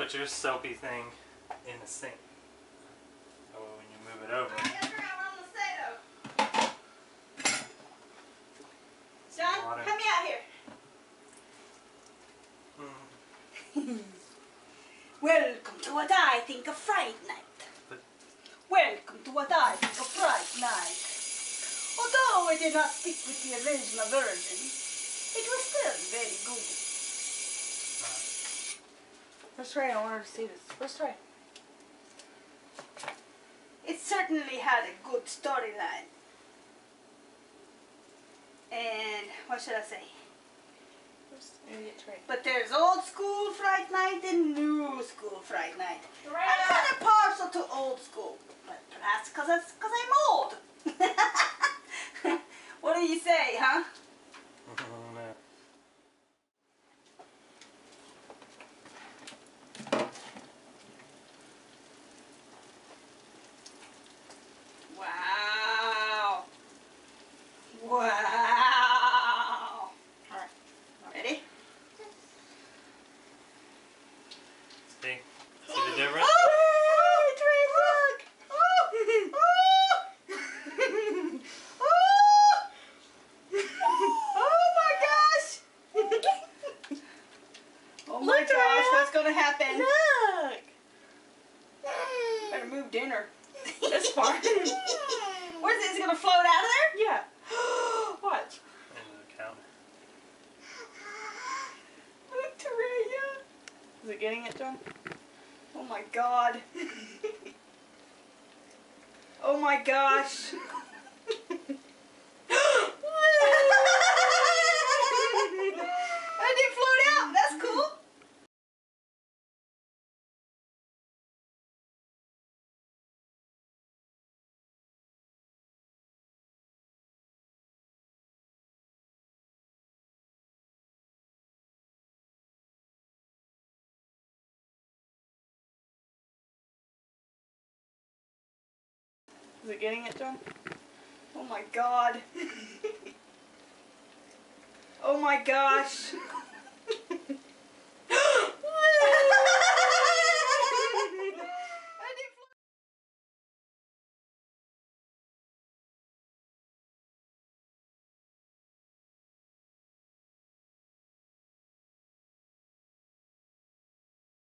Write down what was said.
put your soapy thing in the sink. Oh, when you move it over. I gotta figure out what I'm gonna say though. John, Water. come me out here. Welcome to what I think of Fright Night. Welcome to what I think of Fright Night. Although I did not stick with the original version, it was still very good. Let's try. I want to see this. Let's try. It certainly had a good storyline. And what should I say? But there's old school Fright Night and new school Fright Night. I'm kind of partial to old school, but perhaps because I'm old. What do you say, huh? Wow. Wow. Alright. Ready? See the difference? Oh, Trey, look! Oh! Oh my gosh! Oh my gosh, what's gonna happen? Look. Better move dinner. This far. What is it? Is it gonna float out of there? Yeah. Watch. Into the counter. Look, Teraya. Is it getting it, John? Oh my god. Oh my gosh. That didn't float out. That's cool. Is it getting it, John? Oh my god. Oh my gosh.